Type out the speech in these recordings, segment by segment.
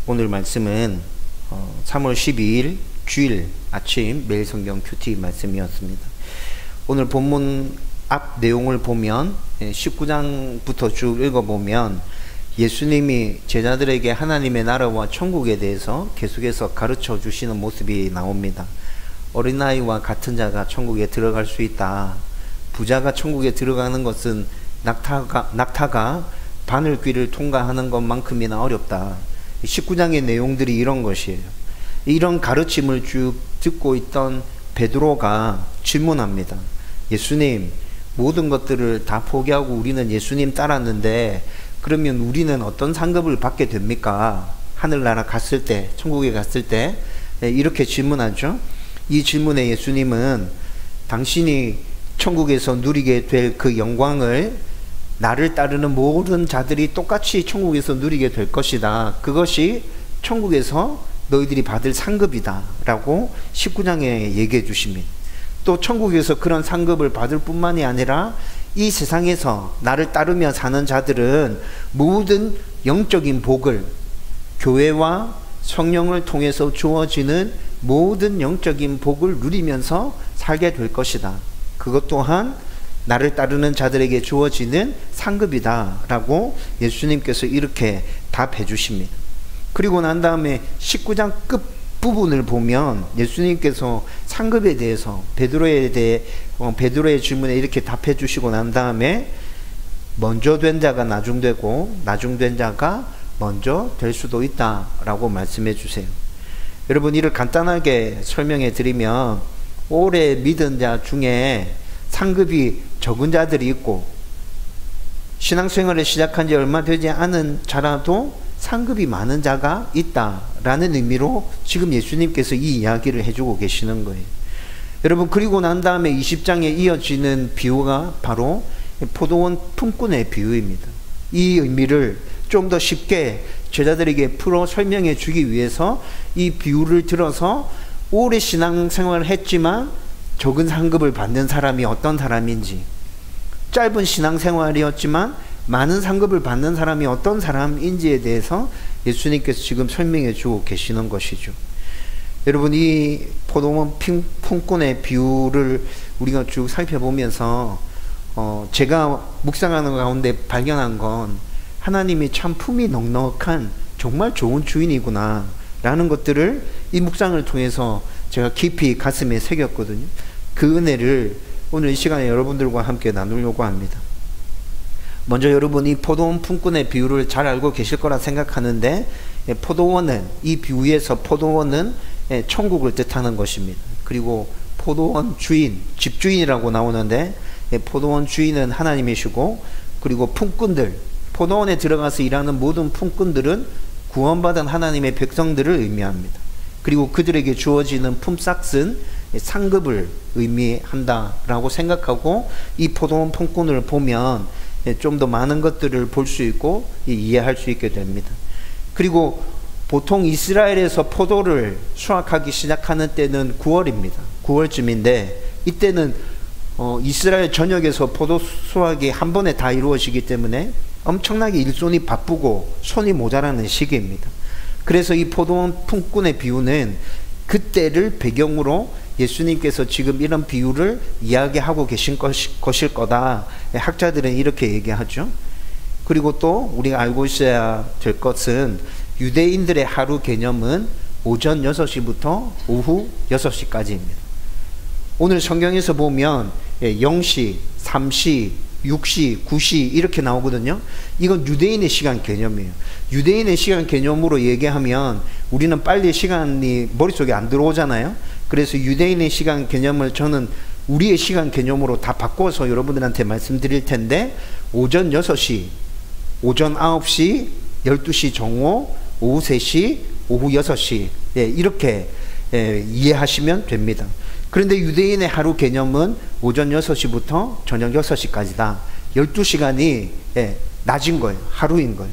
오늘 말씀은 3월 12일 주일 아침 매일 성경 큐티 말씀이었습니다. 오늘 본문 앞 내용을 보면 19장부터 쭉 읽어보면 예수님이 제자들에게 하나님의 나라와 천국에 대해서 계속해서 가르쳐 주시는 모습이 나옵니다. 어린아이와 같은 자가 천국에 들어갈 수 있다. 부자가 천국에 들어가는 것은 낙타가 바늘귀를 통과하는 것만큼이나 어렵다. 19장의 내용들이 이런 것이에요. 이런 가르침을 쭉 듣고 있던 베드로가 질문합니다. 예수님, 모든 것들을 다 포기하고 우리는 예수님 따랐는데 그러면 우리는 어떤 상급을 받게 됩니까? 하늘나라 갔을 때, 천국에 갔을 때 이렇게 질문하죠. 이 질문에 예수님은 당신이 천국에서 누리게 될 그 영광을 나를 따르는 모든 자들이 똑같이 천국에서 누리게 될 것이다. 그것이 천국에서 너희들이 받을 상급이다 라고 19장에 얘기해 주십니다. 또 천국에서 그런 상급을 받을 뿐만이 아니라 이 세상에서 나를 따르며 사는 자들은 모든 영적인 복을, 교회와 성령을 통해서 주어지는 모든 영적인 복을 누리면서 살게 될 것이다. 그것 또한 나를 따르는 자들에게 주어지는 상급이다 라고 예수님께서 이렇게 답해 주십니다. 그리고 난 다음에 19장 끝부분을 보면 예수님께서 상급에 대해서 베드로의 질문에 이렇게 답해 주시고 난 다음에 먼저 된 자가 나중되고 나중된 자가 먼저 될 수도 있다 라고 말씀해 주세요. 여러분, 이를 간단하게 설명해 드리면 오래 믿은 자 중에 상급이 적은 자들이 있고 신앙생활을 시작한 지 얼마 되지 않은 자라도 상급이 많은 자가 있다라는 의미로 지금 예수님께서 이 이야기를 해주고 계시는 거예요. 여러분, 그리고 난 다음에 20장에 이어지는 비유가 바로 포도원 품꾼의 비유입니다. 이 의미를 좀 더 쉽게 제자들에게 풀어 설명해 주기 위해서 이 비유를 들어서 오래 신앙생활을 했지만 적은 상급을 받는 사람이 어떤 사람인지, 짧은 신앙생활이었지만 많은 상급을 받는 사람이 어떤 사람인지에 대해서 예수님께서 지금 설명해 주고 계시는 것이죠. 여러분, 이 포도원 품꾼의 비유를 우리가 쭉 살펴보면서 제가 묵상하는 가운데 발견한 건 하나님이 참 품이 넉넉한 정말 좋은 주인이구나 라는 것들을 이 묵상을 통해서 제가 깊이 가슴에 새겼거든요. 그 은혜를 오늘 이 시간에 여러분들과 함께 나누려고 합니다. 먼저 여러분이 포도원 품꾼의 비유를 잘 알고 계실 거라 생각하는데, 포도원은, 이 비유에서 포도원은 천국을 뜻하는 것입니다. 그리고 포도원 주인, 집주인이라고 나오는데 포도원 주인은 하나님이시고, 그리고 품꾼들, 포도원에 들어가서 일하는 모든 품꾼들은 구원받은 하나님의 백성들을 의미합니다. 그리고 그들에게 주어지는 품삯은 상급을 의미한다라고 생각하고 이 포도원 품꾼을 보면 좀 더 많은 것들을 볼 수 있고 이해할 수 있게 됩니다. 그리고 보통 이스라엘에서 포도를 수확하기 시작하는 때는 9월입니다. 9월쯤인데 이때는 이스라엘 전역에서 포도 수확이 한 번에 다 이루어지기 때문에 엄청나게 일손이 바쁘고 손이 모자라는 시기입니다. 그래서 이 포도원 품꾼의 비유는 그때를 배경으로 예수님께서 지금 이런 비유를 이야기하고 계신 것일 거다. 학자들은 이렇게 얘기하죠. 그리고 또 우리가 알고 있어야 될 것은 유대인들의 하루 개념은 오전 6시부터 오후 6시까지입니다. 오늘 성경에서 보면 0시, 3시, 6시, 9시 이렇게 나오거든요. 이건 유대인의 시간 개념이에요. 유대인의 시간 개념으로 얘기하면 우리는 빨리 시간이 머릿속에 안 들어오잖아요. 그래서 유대인의 시간 개념을 저는 우리의 시간 개념으로 다 바꿔서 여러분들한테 말씀드릴 텐데, 오전 6시, 오전 9시, 12시 정오, 오후 3시, 오후 6시 이렇게 이해하시면 됩니다. 그런데 유대인의 하루 개념은 오전 6시부터 저녁 6시까지다. 12시간이 낮인 거예요. 하루인 거예요.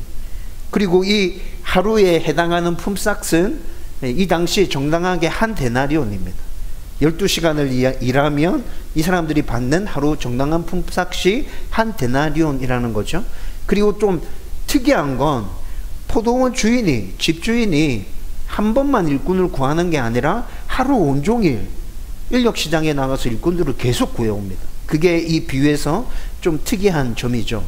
그리고 이 하루에 해당하는 품삯은 이 당시 정당하게 한 데나리온입니다. 12시간을 일하면 이 사람들이 받는 하루 정당한 품삯이 한 데나리온이라는 거죠. 그리고 좀 특이한 건 포도원 주인이, 집주인이 한 번만 일꾼을 구하는 게 아니라 하루 온종일 인력시장에 나가서 일꾼들을 계속 구해옵니다. 그게 이 비유에서 좀 특이한 점이죠.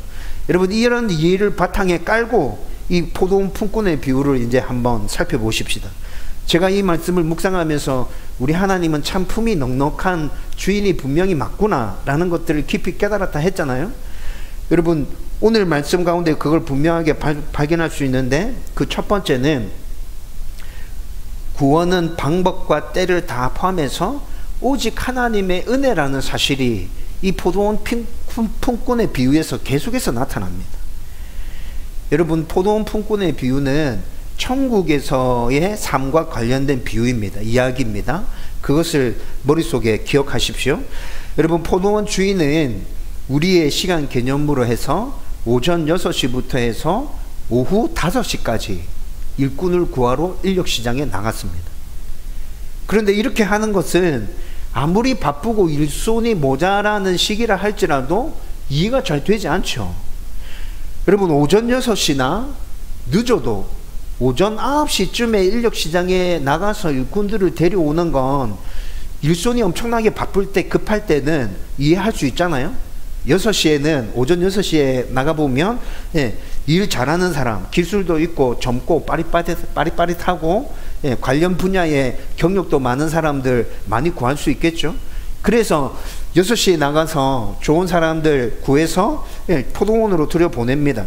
여러분, 이런 이해를 바탕에 깔고 이 포도원 품꾼의 비유를 이제 한번 살펴보십시다. 제가 이 말씀을 묵상하면서 우리 하나님은 참 품이 넉넉한 주인이 분명히 맞구나 라는 것들을 깊이 깨달았다 했잖아요. 여러분, 오늘 말씀 가운데 그걸 분명하게 발견할 수 있는데, 그 첫 번째는 구원은 방법과 때를 다 포함해서 오직 하나님의 은혜라는 사실이 이 포도원 품꾼의 비유에서 계속해서 나타납니다. 여러분, 포도원 품꾼의 비유는 천국에서의 삶과 관련된 비유입니다. 이야기입니다. 그것을 머릿속에 기억하십시오. 여러분, 포도원 주인은 우리의 시간 개념으로 해서 오전 6시부터 해서 오후 5시까지 일꾼을 구하러 인력시장에 나갔습니다. 그런데 이렇게 하는 것은 아무리 바쁘고 일손이 모자라는 시기라 할지라도 이해가 잘 되지 않죠. 여러분, 오전 6시나 늦어도 오전 9시쯤에 인력시장에 나가서 일꾼들을 데려오는 건 일손이 엄청나게 바쁠 때, 급할 때는 이해할 수 있잖아요. 6시에는, 오전 6시에 나가보면, 예, 일 잘하는 사람, 기술도 있고 젊고 빠릿빠릿하고, 예, 관련 분야에 경력도 많은 사람들 많이 구할 수 있겠죠. 그래서 6시에 나가서 좋은 사람들 구해서, 예, 포도원으로 들여보냅니다.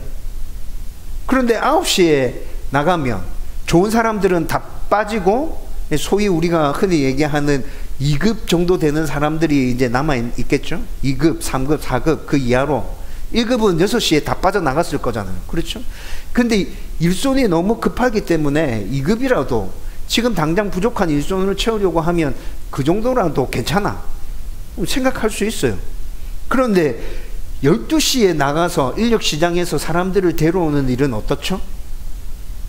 그런데 9시에 나가면 좋은 사람들은 다 빠지고, 예, 소위 우리가 흔히 얘기하는 2급 정도 되는 사람들이 이제 남아있겠죠. 2급, 3급, 4급 그 이하로. 1급은 6시에 다 빠져나갔을 거잖아요. 그렇죠? 근데 일손이 너무 급하기 때문에 2급이라도 지금 당장 부족한 일손을 채우려고 하면 그 정도라도 괜찮아 생각할 수 있어요. 그런데 12시에 나가서 인력시장에서 사람들을 데려오는 일은 어떻죠?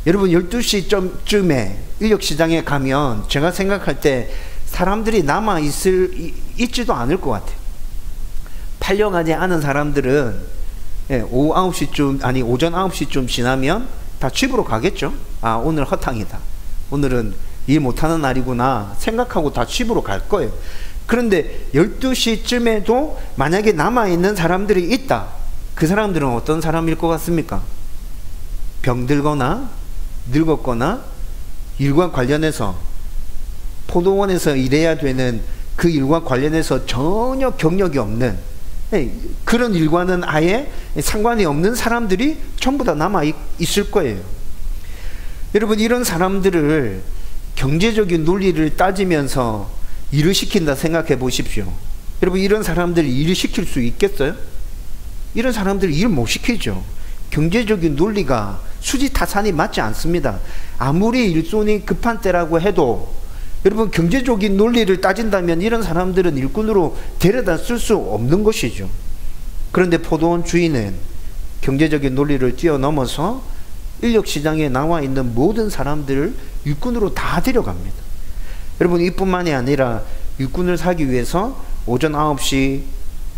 여러분, 12시쯤에 인력시장에 가면 제가 생각할 때 사람들이 있지도 않을 것 같아요. 팔려가지 않은 사람들은, 예, 오후 9시쯤, 아니 오전 9시쯤 지나면 다 집으로 가겠죠. 아, 오늘 허탕이다, 오늘은 일 못하는 날이구나 생각하고 다 집으로 갈 거예요. 그런데 12시쯤에도 만약에 남아있는 사람들이 있다. 그 사람들은 어떤 사람일 것 같습니까? 병들거나 늙었거나 일과 관련해서 포도원에서 일해야 되는 그 일과 관련해서 전혀 경력이 없는, 그런 일과는 아예 상관이 없는 사람들이 전부 다 남아 있을 거예요. 여러분, 이런 사람들을 경제적인 논리를 따지면서 일을 시킨다 생각해 보십시오. 여러분, 이런 사람들이 일을 시킬 수 있겠어요? 이런 사람들 일 못 시키죠. 경제적인 논리가 수지타산이 맞지 않습니다. 아무리 일손이 급한 때라고 해도 여러분, 경제적인 논리를 따진다면 이런 사람들은 일꾼으로 데려다 쓸 수 없는 것이죠. 그런데 포도원 주인은 경제적인 논리를 뛰어넘어서 인력시장에 나와 있는 모든 사람들을 일꾼으로 다 데려갑니다. 여러분, 이뿐만이 아니라 일꾼을 사기 위해서 오전 9시,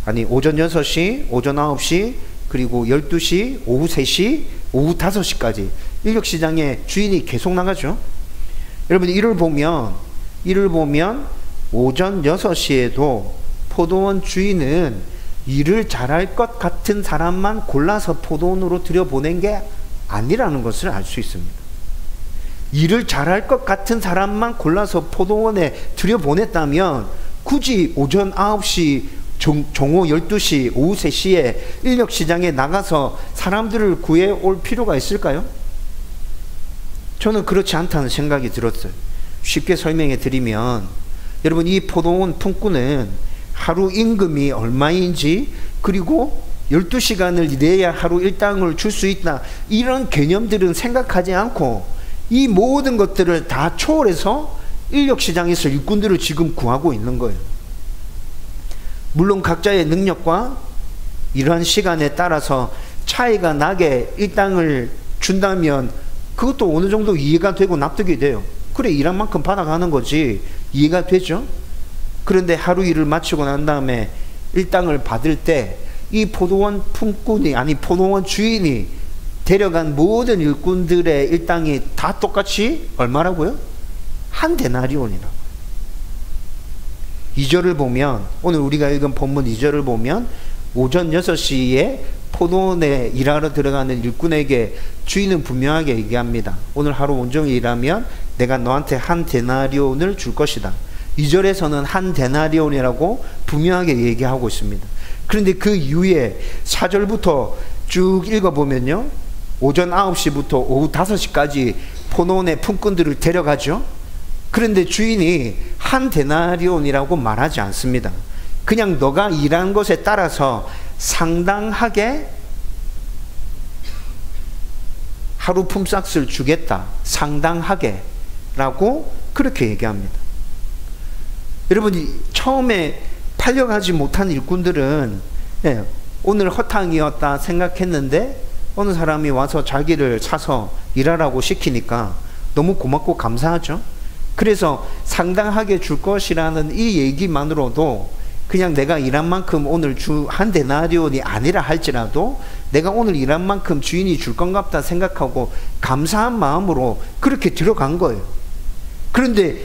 아니 오전 6시, 오전 9시, 그리고 12시, 오후 3시, 오후 5시까지 인력시장에 주인이 계속 나가죠. 여러분, 이를 보면 오전 6시에도 포도원 주인은 일을 잘할 것 같은 사람만 골라서 포도원으로 들여보낸 게 아니라는 것을 알 수 있습니다. 일을 잘할 것 같은 사람만 골라서 포도원에 들여보냈다면 굳이 오전 9시, 정오 12시, 오후 3시에 인력시장에 나가서 사람들을 구해올 필요가 있을까요? 저는 그렇지 않다는 생각이 들었어요. 쉽게 설명해 드리면, 여러분, 이 포도원 품꾼은 하루 임금이 얼마인지, 그리고 12시간을 일해야 하루 일당을 줄 수 있다, 이런 개념들은 생각하지 않고 이 모든 것들을 다 초월해서 인력시장에서 일꾼들을 지금 구하고 있는 거예요. 물론 각자의 능력과 이러한 시간에 따라서 차이가 나게 일당을 준다면 그것도 어느 정도 이해가 되고 납득이 돼요. 그래, 일한 만큼 받아가는 거지, 이해가 되죠. 그런데 하루 일을 마치고 난 다음에 일당을 받을 때 이 포도원 품꾼이, 아니 포도원 주인이 데려간 모든 일꾼들의 일당이 다 똑같이 얼마라고요? 한 데나리온이라고. 2절을 보면, 오늘 우리가 읽은 본문 2절을 보면 오전 6시에 포도원에 일하러 들어가는 일꾼에게 주인은 분명하게 얘기합니다. 오늘 하루 온종일 일하면 내가 너한테 한 데나리온을 줄 것이다. 2절에서는 한 데나리온이라고 분명하게 얘기하고 있습니다. 그런데 그 이후에 4절부터 쭉 읽어보면요, 오전 9시부터 오후 5시까지 포도원의 품꾼들을 데려가죠. 그런데 주인이 한 데나리온이라고 말하지 않습니다. 그냥 너가 일한 것에 따라서 상당하게 하루 품삯을 주겠다. 상당하게 라고 그렇게 얘기합니다. 여러분, 처음에 팔려가지 못한 일꾼들은 오늘 허탕이었다 생각했는데 어느 사람이 와서 자기를 사서 일하라고 시키니까 너무 고맙고 감사하죠. 그래서 상당하게 줄 것이라는 이 얘기만으로도 그냥 내가 일한 만큼 오늘 한 데나리온이 아니라 할지라도 내가 오늘 일한 만큼 주인이 줄 건갑다 생각하고 감사한 마음으로 그렇게 들어간 거예요. 그런데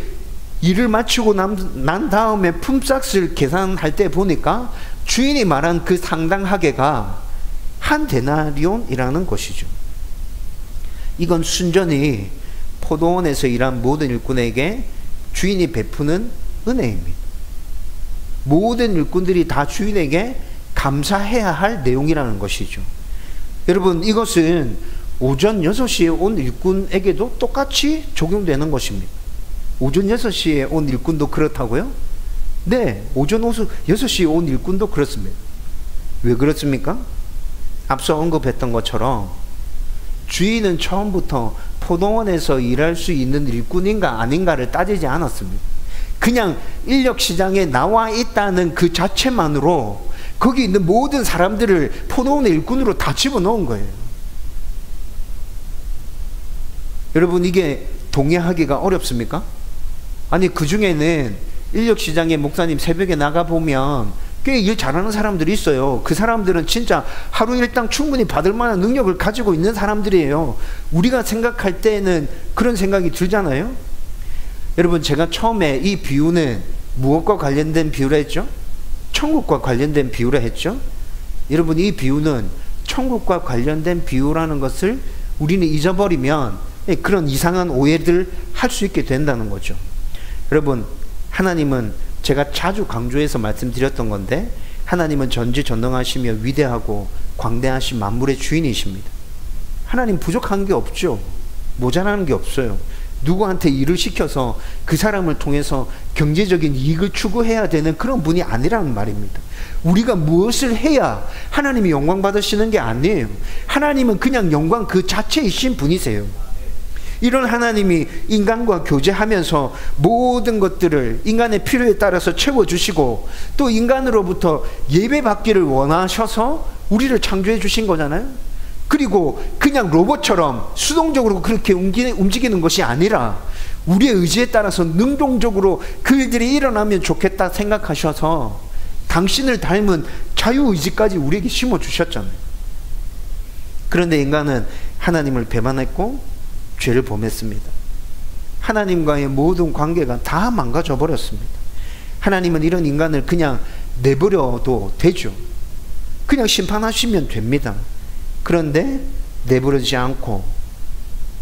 일을 마치고 난 다음에 품삯을 계산할 때 보니까 주인이 말한 그 상당하게가 한 데나리온이라는 것이죠. 이건 순전히 포도원에서 일한 모든 일꾼에게 주인이 베푸는 은혜입니다. 모든 일꾼들이 다 주인에게 감사해야 할 내용이라는 것이죠. 여러분, 이것은 오전 6시에 온 일꾼에게도 똑같이 적용되는 것입니다. 오전 6시에 온 일꾼도 그렇다고요? 네, 오전 6시에 온 일꾼도 그렇습니다. 왜 그렇습니까? 앞서 언급했던 것처럼 주인은 처음부터 포도원에서 일할 수 있는 일꾼인가 아닌가를 따지지 않았습니다. 그냥 인력시장에 나와 있다는 그 자체만으로 거기 있는 모든 사람들을 포도원의 일꾼으로 다 집어넣은 거예요. 여러분, 이게 동의하기가 어렵습니까? 아니, 그 중에는 인력시장에 목사님 새벽에 나가보면 꽤 일 잘하는 사람들이 있어요. 그 사람들은 진짜 하루 일당 충분히 받을 만한 능력을 가지고 있는 사람들이에요. 우리가 생각할 때는 그런 생각이 들잖아요. 여러분, 제가 처음에 이 비유는 무엇과 관련된 비유라 했죠? 천국과 관련된 비유라 했죠? 여러분, 이 비유는 천국과 관련된 비유라는 것을 우리는 잊어버리면 그런 이상한 오해들 할 수 있게 된다는 거죠. 여러분, 하나님은 제가 자주 강조해서 말씀드렸던 건데, 하나님은 전지전능하시며 위대하고 광대하신 만물의 주인이십니다. 하나님 부족한 게 없죠. 모자라는 게 없어요. 누구한테 일을 시켜서 그 사람을 통해서 경제적인 이익을 추구해야 되는 그런 분이 아니라는 말입니다. 우리가 무엇을 해야 하나님이 영광 받으시는 게 아니에요. 하나님은 그냥 영광 그 자체이신 분이세요. 이런 하나님이 인간과 교제하면서 모든 것들을 인간의 필요에 따라서 채워주시고 또 인간으로부터 예배받기를 원하셔서 우리를 창조해 주신 거잖아요. 그리고 그냥 로봇처럼 수동적으로 그렇게 움직이는 것이 아니라 우리의 의지에 따라서 능동적으로 그 일들이 일어나면 좋겠다 생각하셔서 당신을 닮은 자유의지까지 우리에게 심어주셨잖아요. 그런데 인간은 하나님을 배반했고 죄를 범했습니다. 하나님과의 모든 관계가 다 망가져 버렸습니다. 하나님은 이런 인간을 그냥 내버려도 되죠. 그냥 심판하시면 됩니다. 그런데 내버리지 않고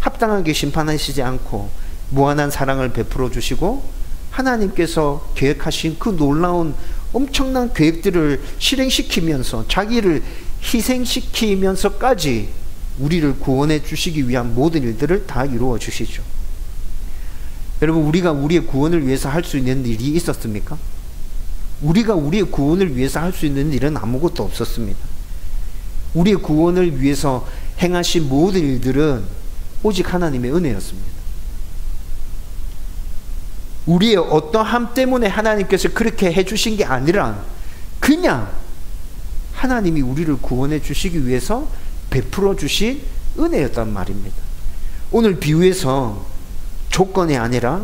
합당하게 심판하시지 않고 무한한 사랑을 베풀어 주시고 하나님께서 계획하신 그 놀라운 엄청난 계획들을 실행시키면서 자기를 희생시키면서까지 우리를 구원해 주시기 위한 모든 일들을 다 이루어 주시죠. 여러분, 우리가 우리의 구원을 위해서 할 수 있는 일이 있었습니까? 우리가 우리의 구원을 위해서 할 수 있는 일은 아무것도 없었습니다. 우리의 구원을 위해서 행하신 모든 일들은 오직 하나님의 은혜였습니다. 우리의 어떠함 때문에 하나님께서 그렇게 해주신 게 아니라 그냥 하나님이 우리를 구원해 주시기 위해서 베풀어 주신 은혜였단 말입니다. 오늘 비유에서 조건이 아니라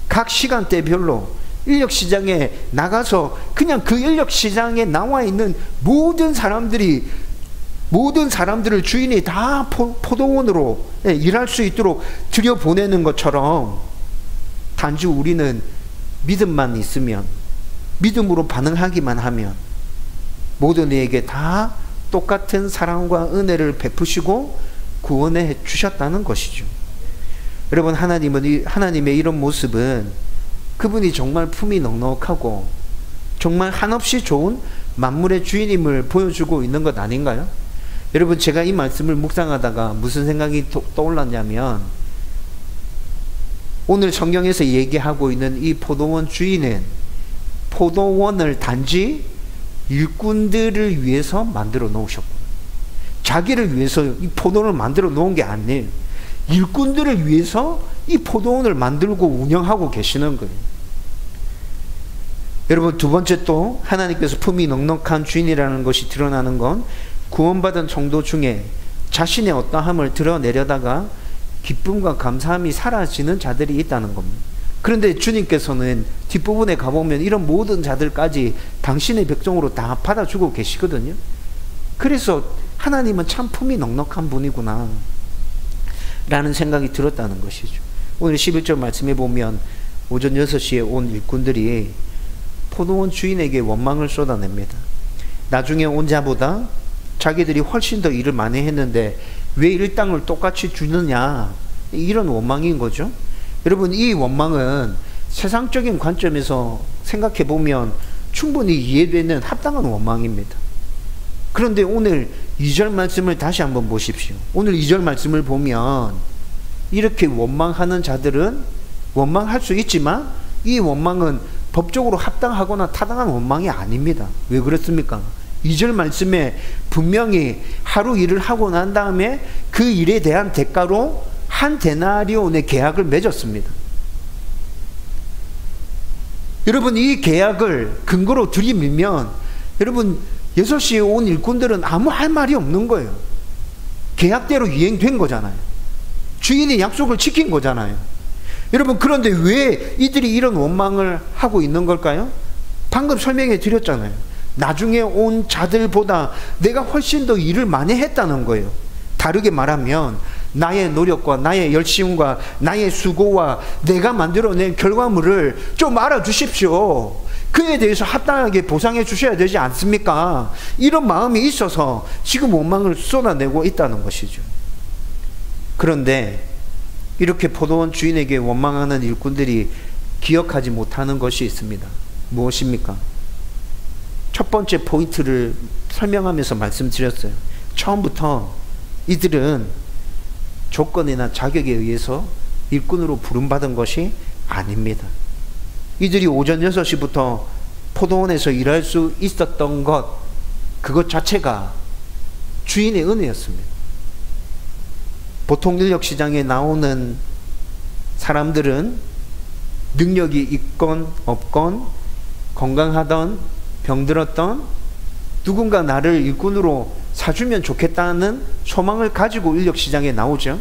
각 시간대별로 인력시장에 나가서 그냥 그 인력시장에 나와 있는 모든 사람들이 모든 사람들을 주인이 다 포도원으로 일할 수 있도록 들여보내는 것처럼 단지 우리는 믿음만 있으면, 믿음으로 반응하기만 하면 모든 이에게 다 똑같은 사랑과 은혜를 베푸시고 구원해 주셨다는 것이죠. 여러분, 하나님의 이런 모습은 그분이 정말 품이 넉넉하고 정말 한없이 좋은 만물의 주인임을 보여주고 있는 것 아닌가요? 여러분, 제가 이 말씀을 묵상하다가 무슨 생각이 떠올랐냐면, 오늘 성경에서 얘기하고 있는 이 포도원 주인은 포도원을 단지 일꾼들을 위해서 만들어 놓으셨고, 자기를 위해서 이 포도원을 만들어 놓은 게 아니에요. 일꾼들을 위해서 이 포도원을 만들고 운영하고 계시는 거예요. 여러분, 두 번째 또 하나님께서 품이 넉넉한 주인이라는 것이 드러나는 건 구원받은 성도 중에 자신의 어떠함을 드러내려다가 기쁨과 감사함이 사라지는 자들이 있다는 겁니다. 그런데 주님께서는 뒷부분에 가보면 이런 모든 자들까지 당신의 백성으로 다 받아주고 계시거든요. 그래서 하나님은 참 품이 넉넉한 분이구나 라는 생각이 들었다는 것이죠. 오늘 11절 말씀에 보면 오전 6시에 온 일꾼들이 포도원 주인에게 원망을 쏟아냅니다. 나중에 온 자보다 자기들이 훨씬 더 일을 많이 했는데 왜 일당을 똑같이 주느냐, 이런 원망인 거죠. 여러분, 이 원망은 세상적인 관점에서 생각해 보면 충분히 이해되는 합당한 원망입니다. 그런데 오늘 2절 말씀을 다시 한번 보십시오. 오늘 2절 말씀을 보면 이렇게 원망하는 자들은 원망할 수 있지만 이 원망은 법적으로 합당하거나 타당한 원망이 아닙니다. 왜 그렇습니까? 2절 말씀에 분명히 하루 일을 하고 난 다음에 그 일에 대한 대가로 한 데나리온의 계약을 맺었습니다. 여러분, 이 계약을 근거로 들이밀면 여러분 6시에 온 일꾼들은 아무 할 말이 없는 거예요. 계약대로 이행된 거잖아요. 주인이 약속을 지킨 거잖아요. 여러분, 그런데 왜 이들이 이런 원망을 하고 있는 걸까요? 방금 설명해 드렸잖아요. 나중에 온 자들보다 내가 훨씬 더 일을 많이 했다는 거예요. 다르게 말하면 나의 노력과 나의 열심과 나의 수고와 내가 만들어낸 결과물을 좀 알아주십시오. 그에 대해서 합당하게 보상해 주셔야 되지 않습니까? 이런 마음이 있어서 지금 원망을 쏟아내고 있다는 것이죠. 그런데 이렇게 포도원 주인에게 원망하는 일꾼들이 기억하지 못하는 것이 있습니다. 무엇입니까? 첫 번째 포인트를 설명하면서 말씀드렸어요. 처음부터 이들은 조건이나 자격에 의해서 일꾼으로 부름받은 것이 아닙니다. 이들이 오전 6시부터 포도원에서 일할 수 있었던 것, 그것 자체가 주인의 은혜였습니다. 보통 인력시장에 나오는 사람들은 능력이 있건 없건, 건강하던 병들었던, 누군가 나를 일꾼으로 사주면 좋겠다는 소망을 가지고 인력시장에 나오죠.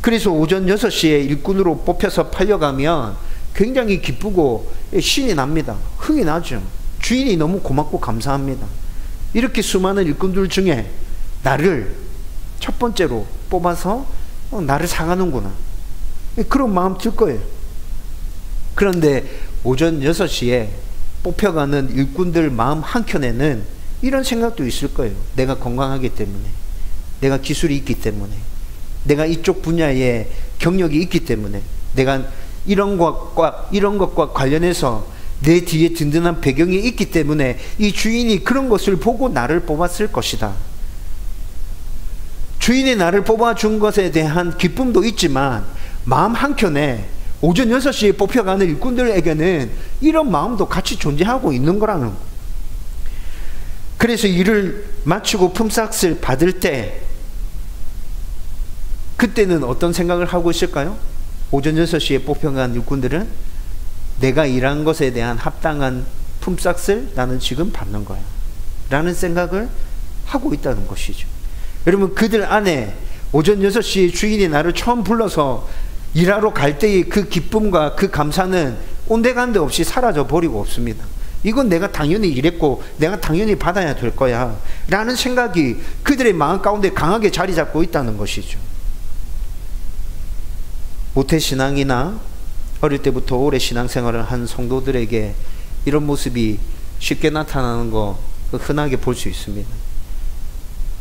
그래서 오전 6시에 일꾼으로 뽑혀서 팔려가면 굉장히 기쁘고 신이 납니다. 흥이 나죠. 주인이 너무 고맙고 감사합니다. 이렇게 수많은 일꾼들 중에 나를 첫 번째로 뽑아서 나를 사가는구나, 그런 마음 들 거예요. 그런데 오전 6시에 뽑혀가는 일꾼들 마음 한켠에는 이런 생각도 있을 거예요. 내가 건강하기 때문에, 내가 기술이 있기 때문에, 내가 이쪽 분야에 경력이 있기 때문에, 내가 이런 것과 관련해서 내 뒤에 든든한 배경이 있기 때문에 이 주인이 그런 것을 보고 나를 뽑았을 것이다. 주인이 나를 뽑아준 것에 대한 기쁨도 있지만 마음 한켠에 오전 6시에 뽑혀가는 일꾼들에게는 이런 마음도 같이 존재하고 있는 거라는 거. 그래서 일을 마치고 품삯을 받을 때 그때는 어떤 생각을 하고 있을까요? 오전 6시에 뽑혀간 일꾼들은 내가 일한 것에 대한 합당한 품삯을 나는 지금 받는 거야 라는 생각을 하고 있다는 것이죠. 여러분, 그들 안에 오전 6시에 주인이 나를 처음 불러서 일하러 갈 때의 그 기쁨과 그 감사는 온데간데 없이 사라져 버리고 없습니다. 이건 내가 당연히 이랬고 내가 당연히 받아야 될 거야 라는 생각이 그들의 마음 가운데 강하게 자리 잡고 있다는 것이죠. 모태신앙이나 어릴 때부터 오래 신앙생활을 한 성도들에게 이런 모습이 쉽게 나타나는 거 흔하게 볼 수 있습니다.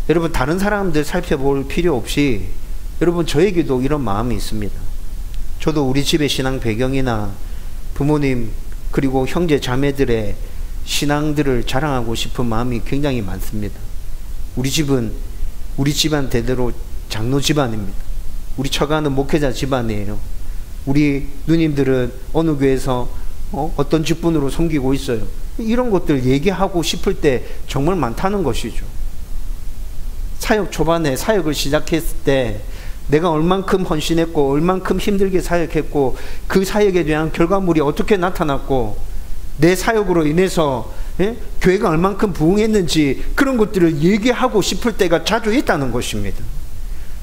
여러분, 다른 사람들 살펴볼 필요 없이 여러분, 저에게도 이런 마음이 있습니다. 저도 우리 집의 신앙 배경이나 부모님 그리고 형제 자매들의 신앙들을 자랑하고 싶은 마음이 굉장히 많습니다. 우리 집은 우리 집안 대대로 장로 집안입니다. 우리 처가는 목회자 집안이에요. 우리 누님들은 어느 교회에서 어떤 직분으로 섬기고 있어요. 이런 것들 얘기하고 싶을 때 정말 많다는 것이죠. 사역 초반에 사역을 시작했을 때 내가 얼만큼 헌신했고 얼만큼 힘들게 사역했고 그 사역에 대한 결과물이 어떻게 나타났고 내 사역으로 인해서 교회가 얼만큼 부흥했는지 그런 것들을 얘기하고 싶을 때가 자주 있다는 것입니다.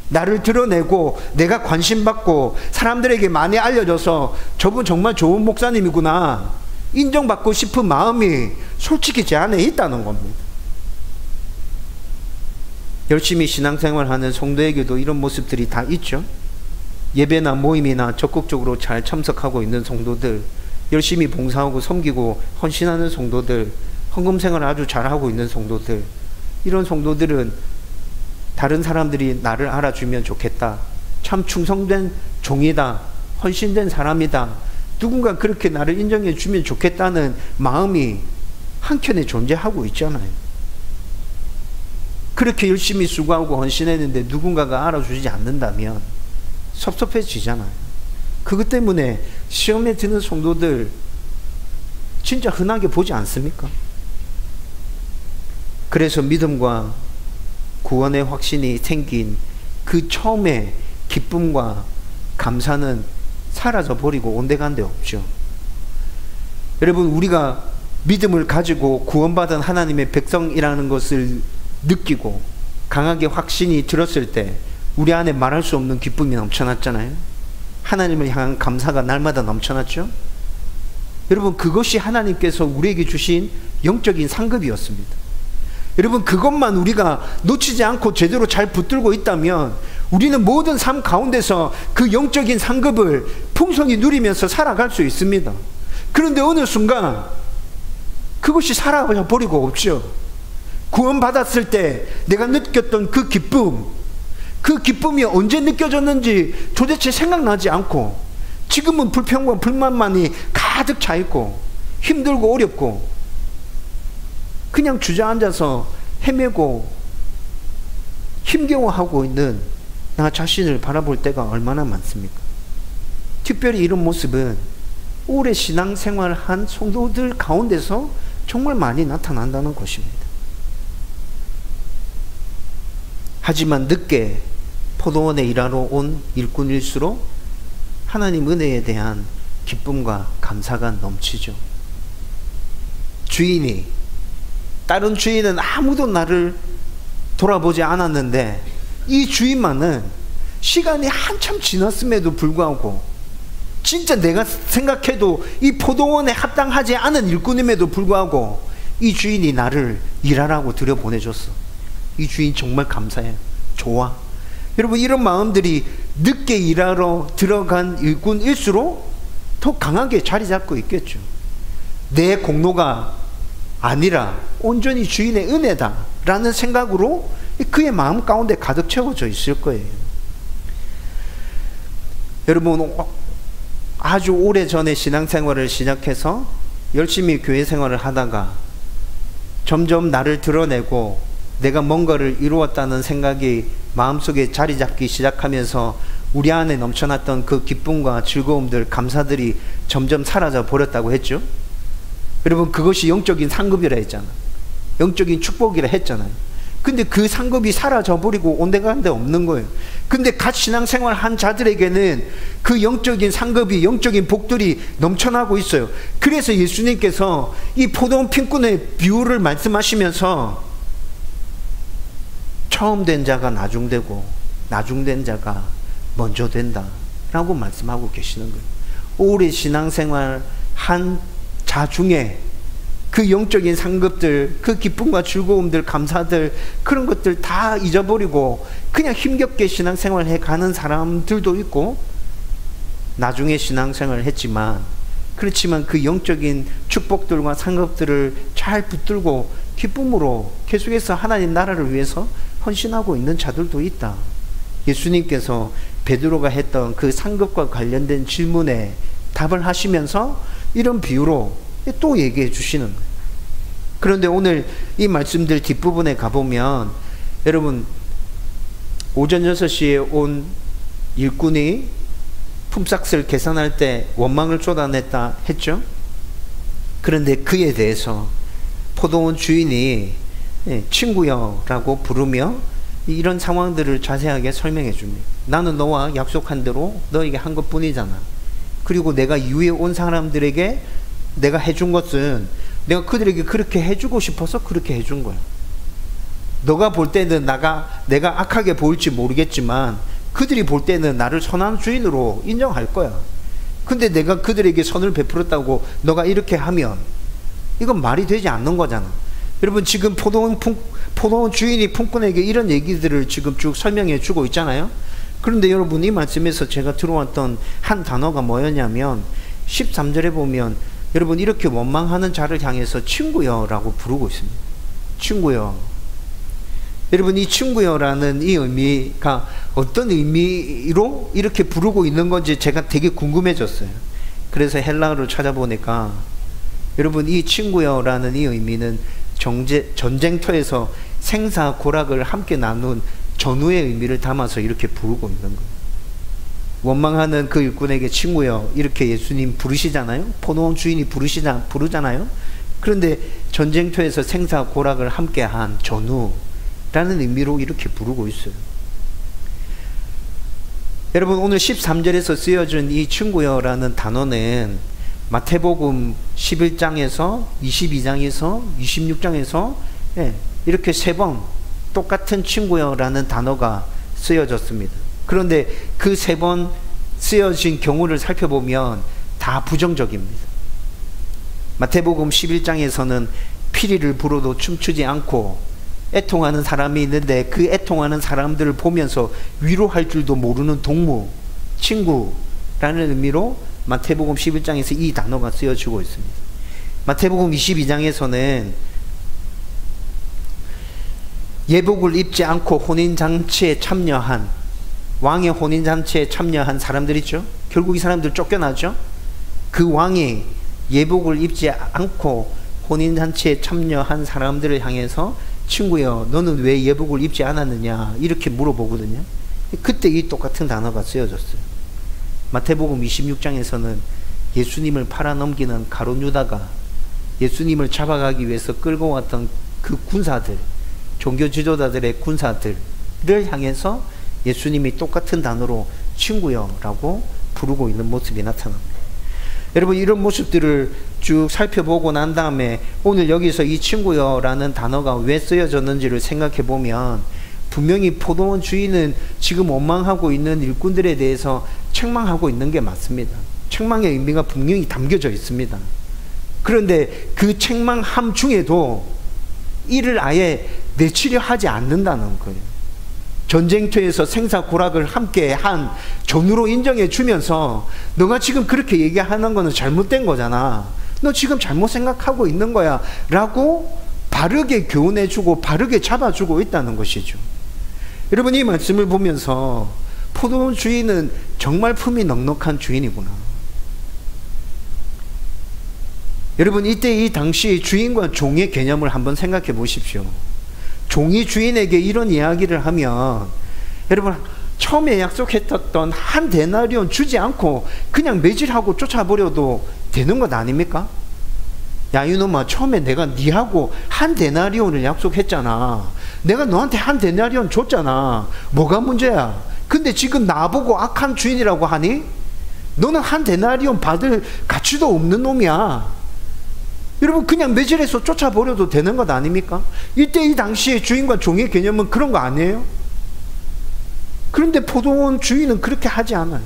나를 드러내고 내가 관심받고 사람들에게 많이 알려져서 저분 정말 좋은 목사님이구나 인정받고 싶은 마음이 솔직히 제 안에 있다는 겁니다. 열심히 신앙생활하는 성도에게도 이런 모습들이 다 있죠. 예배나 모임이나 적극적으로 잘 참석하고 있는 성도들, 열심히 봉사하고 섬기고 헌신하는 성도들, 헌금생활을 아주 잘하고 있는 성도들, 이런 성도들은 다른 사람들이 나를 알아주면 좋겠다, 참 충성된 종이다, 헌신된 사람이다, 누군가 그렇게 나를 인정해 주면 좋겠다는 마음이 한켠에 존재하고 있잖아요. 그렇게 열심히 수고하고 헌신했는데 누군가가 알아주지 않는다면 섭섭해지잖아요. 그것 때문에 시험에 드는 성도들 진짜 흔하게 보지 않습니까? 그래서 믿음과 구원의 확신이 생긴 그 처음에 기쁨과 감사는 사라져버리고 온데간데 없죠. 여러분, 우리가 믿음을 가지고 구원받은 하나님의 백성이라는 것을 느끼고 강하게 확신이 들었을 때 우리 안에 말할 수 없는 기쁨이 넘쳐났잖아요. 하나님을 향한 감사가 날마다 넘쳐났죠. 여러분, 그것이 하나님께서 우리에게 주신 영적인 상급이었습니다. 여러분, 그것만 우리가 놓치지 않고 제대로 잘 붙들고 있다면 우리는 모든 삶 가운데서 그 영적인 상급을 풍성히 누리면서 살아갈 수 있습니다. 그런데 어느 순간 그것이 사라져버리고 없죠. 구원받았을 때 내가 느꼈던 그 기쁨이 언제 느껴졌는지 도대체 생각나지 않고 지금은 불평과 불만만이 가득 차 있고 힘들고 어렵고 그냥 주저앉아서 헤매고 힘겨워하고 있는 나 자신을 바라볼 때가 얼마나 많습니까? 특별히 이런 모습은 오래 신앙생활한 성도들 가운데서 정말 많이 나타난다는 것입니다. 하지만 늦게 포도원에 일하러 온 일꾼일수록 하나님 은혜에 대한 기쁨과 감사가 넘치죠. 주인이, 다른 주인은 아무도 나를 돌아보지 않았는데 이 주인만은 시간이 한참 지났음에도 불구하고 진짜 내가 생각해도 이 포도원에 합당하지 않은 일꾼임에도 불구하고 이 주인이 나를 일하라고 들여보내줬어. 이 주인 정말 감사해. 좋아. 여러분, 이런 마음들이 늦게 일하러 들어간 일꾼일수록 더 강하게 자리 잡고 있겠죠. 내 공로가 아니라 온전히 주인의 은혜다 라는 생각으로 그의 마음 가운데 가득 채워져 있을 거예요. 여러분, 아주 오래전에 신앙생활을 시작해서 열심히 교회 생활을 하다가 점점 나를 드러내고 내가 뭔가를 이루었다는 생각이 마음속에 자리 잡기 시작하면서 우리 안에 넘쳐났던 그 기쁨과 즐거움들, 감사들이 점점 사라져 버렸다고 했죠. 여러분, 그것이 영적인 상급이라 했잖아요. 영적인 축복이라 했잖아요. 근데 그 상급이 사라져 버리고 온데간데 없는 거예요. 근데 갓 신앙생활 한 자들에게는 그 영적인 상급이, 영적인 복들이 넘쳐나고 있어요. 그래서 예수님께서 이 포도원 핀꾼의 비유를 말씀하시면서 처음 된 자가 나중되고 나중된 자가 먼저 된다 라고 말씀하고 계시는 거예요. 오래 신앙생활 한 자 중에 그 영적인 상급들, 그 기쁨과 즐거움들, 감사들, 그런 것들 다 잊어버리고 그냥 힘겹게 신앙생활 해가는 사람들도 있고, 나중에 신앙생활을 했지만, 그렇지만 그 영적인 축복들과 상급들을 잘 붙들고 기쁨으로 계속해서 하나님 나라를 위해서 헌신하고 있는 자들도 있다. 예수님께서 베드로가 했던 그 상급과 관련된 질문에 답을 하시면서 이런 비유로 또 얘기해 주시는 거예요. 그런데 오늘 이 말씀들 뒷부분에 가보면, 여러분, 오전 6시에 온 일꾼이 품삯을 계산할 때 원망을 쏟아냈다 했죠. 그런데 그에 대해서 포도원 주인이 친구여 라고 부르며 이런 상황들을 자세하게 설명해 줍니다. 나는 너와 약속한 대로 너에게 한 것뿐이잖아. 그리고 내가 이후에 온 사람들에게 내가 해준 것은 내가 그들에게 그렇게 해주고 싶어서 그렇게 해준 거야. 너가 볼 때는 내가 악하게 보일지 모르겠지만 그들이 볼 때는 나를 선한 주인으로 인정할 거야. 근데 내가 그들에게 선을 베풀었다고 너가 이렇게 하면 이건 말이 되지 않는 거잖아. 여러분, 지금 포도원 주인이 품꾼에게 이런 얘기들을 지금 쭉 설명해 주고 있잖아요. 그런데 여러분, 이 말씀에서 제가 들어왔던 한 단어가 뭐였냐면 13절에 보면 여러분, 이렇게 원망하는 자를 향해서 친구여 라고 부르고 있습니다. 친구여. 여러분, 이 친구여라는 이 의미가 어떤 의미로 이렇게 부르고 있는 건지 제가 되게 궁금해졌어요. 그래서 헬라어를 찾아보니까 여러분, 이 친구여라는 이 의미는 전쟁터에서 생사고락을 함께 나눈 전우의 의미를 담아서 이렇게 부르고 있는 거예요. 원망하는 그 일꾼에게 친구여 이렇게 예수님 부르시잖아요. 포도원 주인이 부르잖아요. 그런데 전쟁터에서 생사고락을 함께한 전우라는 의미로 이렇게 부르고 있어요. 여러분, 오늘 13절에서 쓰여진 이 친구여라는 단어는 마태복음 11장에서 22장에서 26장에서 이렇게 3번 똑같은 친구여라는 단어가 쓰여졌습니다. 그런데 그 3번 쓰여진 경우를 살펴보면 다 부정적입니다. 마태복음 11장에서는 피리를 불어도 춤추지 않고 애통하는 사람이 있는데 그 애통하는 사람들을 보면서 위로할 줄도 모르는 동무, 친구라는 의미로 마태복음 11장에서 이 단어가 쓰여지고 있습니다. 마태복음 22장에서는 예복을 입지 않고 혼인잔치에 참여한, 왕의 혼인잔치에 참여한 사람들 있죠. 결국 이 사람들 쫓겨나죠. 그 왕이 예복을 입지 않고 혼인잔치에 참여한 사람들을 향해서 친구여 너는 왜 예복을 입지 않았느냐 이렇게 물어보거든요. 그때 이 똑같은 단어가 쓰여졌어요. 마태복음 26장에서는 예수님을 팔아넘기는 가룟 유다가 예수님을 잡아가기 위해서 끌고 왔던 그 군사들, 종교 지도자들의 군사들을 향해서 예수님이 똑같은 단어로 친구여라고 부르고 있는 모습이 나타납니다. 여러분, 이런 모습들을 쭉 살펴보고 난 다음에 오늘 여기서 이 친구여라는 단어가 왜 쓰여졌는지를 생각해 보면 분명히 포도원 주인은 지금 원망하고 있는 일꾼들에 대해서 책망하고 있는 게 맞습니다. 책망의 의미가 분명히 담겨져 있습니다. 그런데 그 책망함 중에도 이를 아예 내치려 하지 않는다는 거예요. 전쟁터에서 생사고락을 함께 한 전우로 인정해 주면서 너가 지금 그렇게 얘기하는 거는 잘못된 거잖아. 너 지금 잘못 생각하고 있는 거야 라고 바르게 교훈해 주고 바르게 잡아주고 있다는 것이죠. 여러분, 이 말씀을 보면서 포도원 주인은 정말 품이 넉넉한 주인이구나. 여러분, 이때 이 당시 주인과 종의 개념을 한번 생각해 보십시오. 종이 주인에게 이런 이야기를 하면 여러분, 처음에 약속했던 한 데나리온 주지 않고 그냥 매질하고 쫓아버려도 되는 것 아닙니까? 야, 이놈아, 처음에 내가 니하고 한 데나리온을 약속했잖아. 내가 너한테 한 데나리온 줬잖아. 뭐가 문제야? 근데 지금 나보고 악한 주인이라고 하니? 너는 한 데나리온 받을 가치도 없는 놈이야. 여러분, 그냥 매질해서 쫓아버려도 되는 것 아닙니까? 이때 이 당시에 주인과 종의 개념은 그런 거 아니에요? 그런데 포도원 주인은 그렇게 하지 않아요.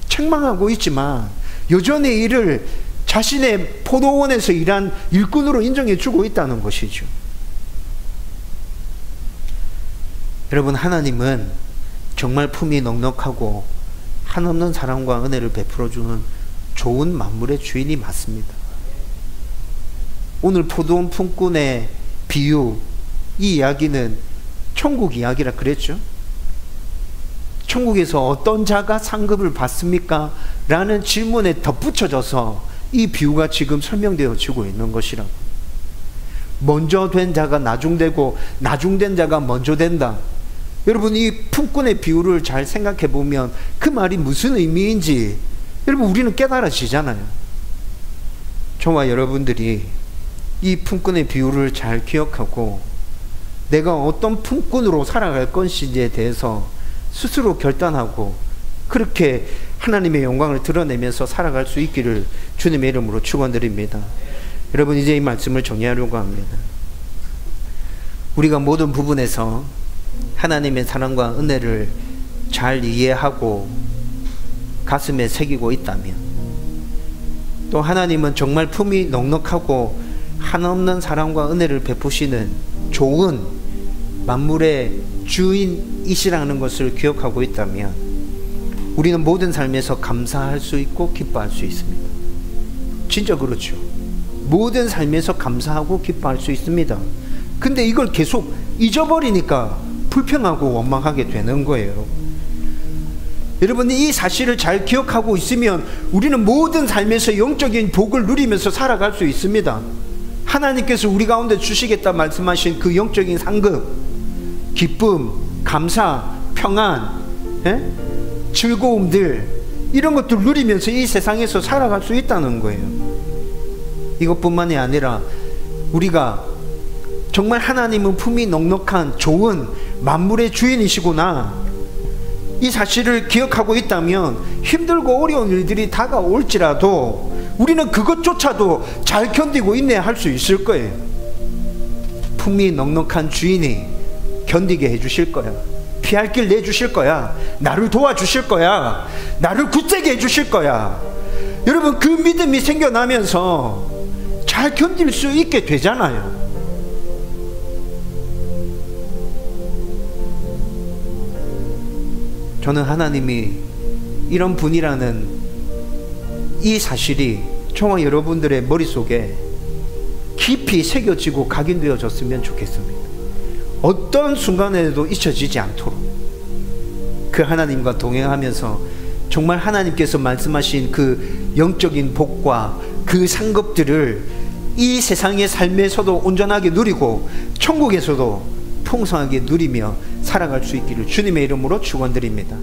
책망하고 있지만 여전히 이를 자신의 포도원에서 일한 일꾼으로 인정해 주고 있다는 것이죠. 여러분, 하나님은 정말 품이 넉넉하고 한없는 사랑과 은혜를 베풀어주는 좋은 만물의 주인이 맞습니다. 오늘 포도원 품꾼의 비유, 이 이야기는 천국 이야기라 그랬죠. 천국에서 어떤 자가 상급을 받습니까? 라는 질문에 덧붙여져서 이 비유가 지금 설명되어지고 있는 것이라고. 먼저 된 자가 나중되고 나중된 자가 먼저 된다. 여러분, 이 품꾼의 비유를 잘 생각해 보면 그 말이 무슨 의미인지 여러분 우리는 깨달아지잖아요. 저와 여러분들이 이 품꾼의 비유를 잘 기억하고 내가 어떤 품꾼으로 살아갈 것인지에 대해서 스스로 결단하고 그렇게 하나님의 영광을 드러내면서 살아갈 수 있기를 주님의 이름으로 축원드립니다. 여러분, 이제 이 말씀을 정리하려고 합니다. 우리가 모든 부분에서 하나님의 사랑과 은혜를 잘 이해하고 가슴에 새기고 있다면, 또 하나님은 정말 품이 넉넉하고 한없는 사랑과 은혜를 베푸시는 좋은 만물의 주인이시라는 것을 기억하고 있다면 우리는 모든 삶에서 감사할 수 있고 기뻐할 수 있습니다. 진짜 그렇죠. 모든 삶에서 감사하고 기뻐할 수 있습니다. 근데 이걸 계속 잊어버리니까 불평하고 원망하게 되는 거예요. 여러분이 이 사실을 잘 기억하고 있으면 우리는 모든 삶에서 영적인 복을 누리면서 살아갈 수 있습니다. 하나님께서 우리 가운데 주시겠다 말씀하신 그 영적인 상급, 기쁨, 감사, 평안, 즐거움들, 이런 것들 누리면서 이 세상에서 살아갈 수 있다는 거예요. 이것뿐만이 아니라 우리가 정말 하나님은 품이 넉넉한 좋은 만물의 주인이시구나, 이 사실을 기억하고 있다면 힘들고 어려운 일들이 다가올지라도 우리는 그것조차도 잘 견디고 인내할 수 있을 거예요. 품이 넉넉한 주인이 견디게 해주실 거야. 피할 길 내주실 거야. 나를 도와주실 거야. 나를 굳세게 해주실 거야. 여러분, 그 믿음이 생겨나면서 잘 견딜 수 있게 되잖아요. 저는 하나님이 이런 분이라는 이 사실이 저와 여러분들의 머릿속에 깊이 새겨지고 각인되어졌으면 좋겠습니다. 어떤 순간에도 잊혀지지 않도록 그 하나님과 동행하면서 정말 하나님께서 말씀하신 그 영적인 복과 그 상급들을 이 세상의 삶에서도 온전하게 누리고 천국에서도 풍성하게 누리며 살아갈 수 있기를 주님의 이름으로 축원드립니다.